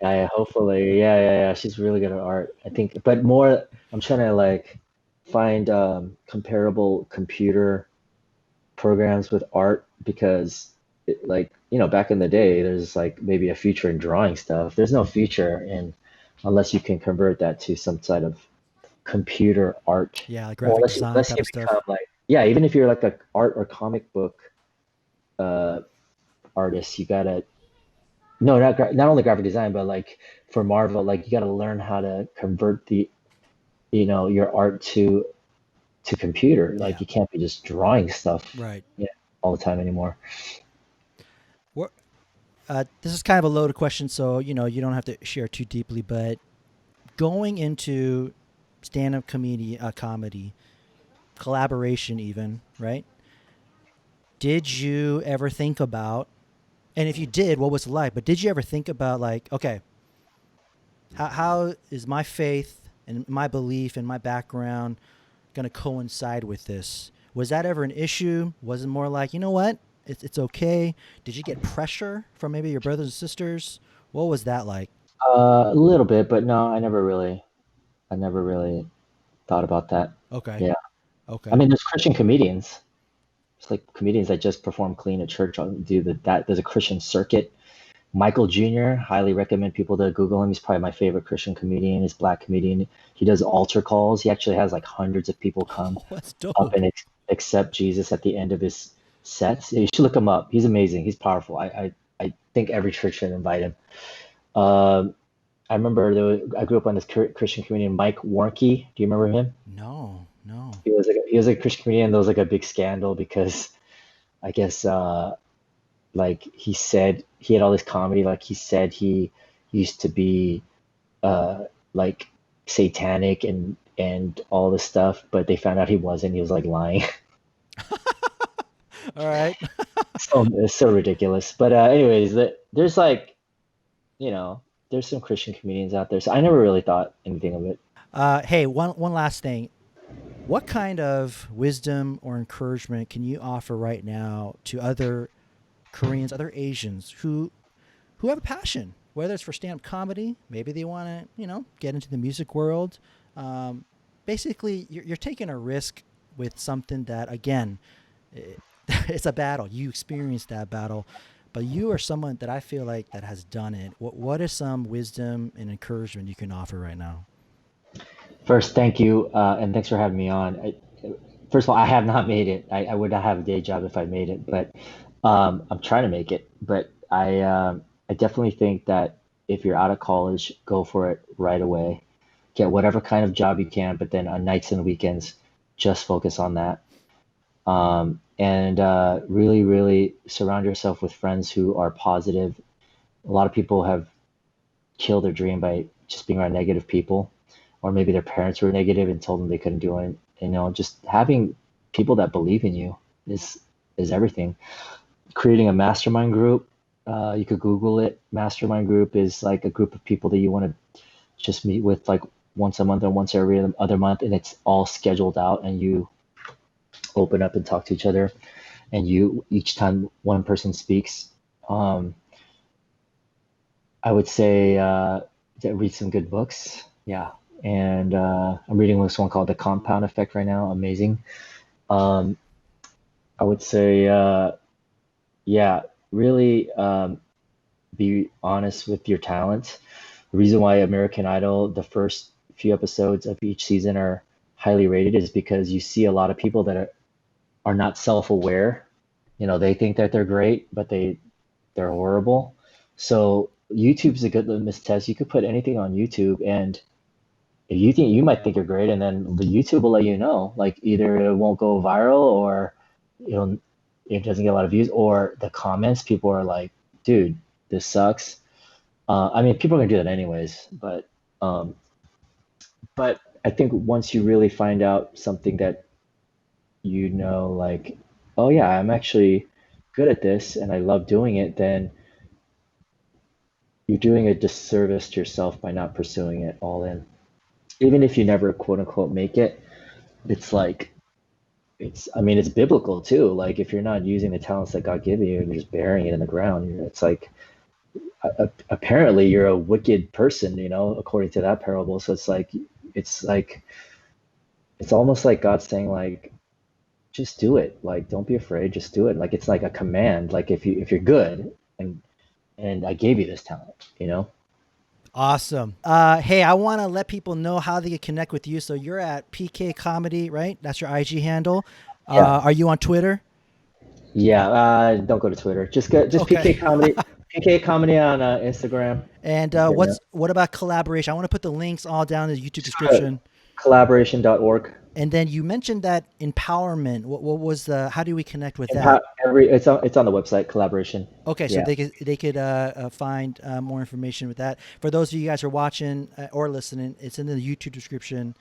Yeah, hopefully. Yeah, yeah, yeah. She's really good at art, I think. But more, I'm trying to like find comparable computer programs with art because like back in the day there's like maybe a future in drawing stuff. There's no future in unless you can convert that to some sort of computer art, Yeah, like or graphic unless you design unless type you of become stuff. like, yeah, even if you're like a art or comic book uh artist, you gotta, no, not only graphic design, but like for Marvel, like you gotta learn how to convert your art to computer. Like Yeah, you can't be just drawing stuff, right. all the time anymore. What this is kind of a loaded question, so you don't have to share too deeply. But going into stand-up comedy, collaboration, even right? Did you ever think about, and if you did, what was it like? But did you ever think about like, okay, how is my faith and my belief and my background going to coincide with this? Was that ever an issue? Was it more like, you know what, it's okay? Did you get pressure from maybe your brothers and sisters? What was that like? A little bit, but no, I never really thought about that. Okay, Yeah. I okay. mean, there's Christian comedians. It's like comedians that just perform clean at church do that. There's a Christian circuit. Michael Jr., highly recommend people to Google him. He's probably my favorite Christian comedian. He's a black comedian. He does altar calls. He actually has like hundreds of people come Oh, that's up dope. and accept Jesus at the end of his sets. You should look him up. He's amazing. He's powerful. I think every church should invite him. Um, I remember I grew up on this Christian comedian, Mike Warnke. Do you remember him? No, no. He was a Christian comedian. There was like a big scandal because I guess like he said he had all this comedy. Like he said he used to be uh, like satanic and all this stuff, but they found out he wasn't. He was like lying. All right. So it's so ridiculous. But anyways, there's like you know there's some Christian comedians out there. So I never really thought anything of it. Hey, one last thing. What kind of wisdom or encouragement can you offer right now to other Koreans, other Asians who have a passion, whether it's for stand-up comedy, maybe they want to, get into the music world. Um, Basically, you're taking a risk with something that, again, it, it's a battle. You experienced that battle, but you are someone that I feel like that has done it. What is some wisdom and encouragement you can offer right now? First, thank you, and thanks for having me on. First of all, I have not made it. I would not have a day job if I made it, but I'm trying to make it. But I definitely think that if you're out of college, go for it right away. Get whatever kind of job you can, but then on nights and weekends, just focus on that. And really, really surround yourself with friends who are positive. A lot of people have killed their dream by just being around negative people, or maybe their parents were negative and told them they couldn't do it. Just having people that believe in you is is everything. Creating a mastermind group, you could Google it. Mastermind group is like a group of people that you want to just meet with like once a month or once every other month, and it's all scheduled out, and you open up and talk to each other, and you each time one person speaks, um, I would say read some good books. Yeah. And I'm reading this one called The Compound Effect right now. Amazing. Um, I would say, yeah, really be honest with your talent. The reason why American Idol, the first few episodes of each season are highly rated is because you see a lot of people that are not self-aware. They think that they're great, but they're horrible. So YouTube's a good litmus test. You could put anything on YouTube, and if you think you might think you're great, and then the YouTube will let you know. Like either it won't go viral, or it'll it doesn't get a lot of views, or the comments people are like, "Dude, this sucks." I mean, people are gonna do that anyways, um, but I think once you really find out something that like, oh yeah, I'm actually good at this and I love doing it, then you're doing a disservice to yourself by not pursuing it all in. Even if you never quote unquote make it, it's like I mean, it's biblical too. Like if you're not using the talents that God gave you and you're just burying it in the ground, it's like apparently you're a wicked person, according to that parable. So it's like it's almost like God saying like just do it. Like don't be afraid, just do it. Like it's like a command. Like if you're good and I gave you this talent. Awesome. Hey, I want to let people know how they can connect with you. So you're at PK Comedy, right? That's your IG handle. Yeah. Are you on Twitter? Yeah, don't go to Twitter. Just Okay. PK Comedy, PK Comedy on Instagram. And Hit me up. what about collaboration? I want to put the links all down in the YouTube Just go to description. collaboration.org. And then you mentioned that empowerment. What was the? How do we connect with And that? it's on the website collaboration. Okay, so Yeah. they could find more information with that. For those of you guys who are watching or listening, it's in the YouTube description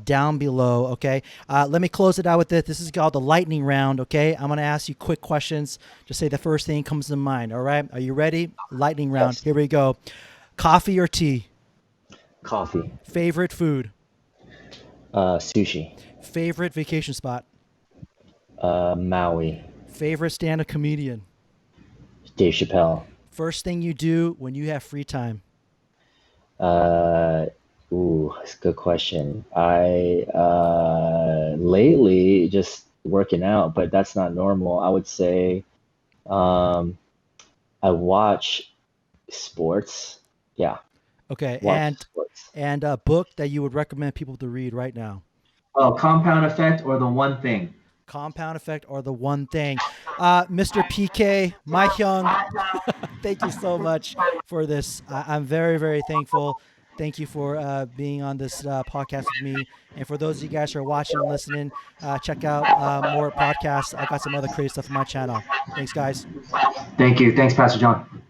down below. Okay, let me close it out with this. This is called the lightning round. Okay, I'm gonna ask you quick questions. Just say the first thing comes to mind. All right, are you ready? Lightning round. Yes. Here we go. Coffee or tea? Coffee. Favorite food? Sushi. Favorite vacation spot? Maui. Favorite stand-up comedian? Dave Chappelle. First thing you do when you have free time? Uh, that's a good question. I lately just working out, but that's not normal. I would say um, I watch sports. Yeah, Okay, watch sports. and a book that you would recommend people to read right now. Oh, compound effect or the one thing? Compound effect or the one thing. Mr. PK, Mike Young, thank you so much for this. I'm very, very thankful. Thank you for being on this podcast with me. And for those of you guys who are watching and listening, check out more podcasts. I got some other crazy stuff on my channel. Thanks, guys. Thank you. Thanks, Pastor John.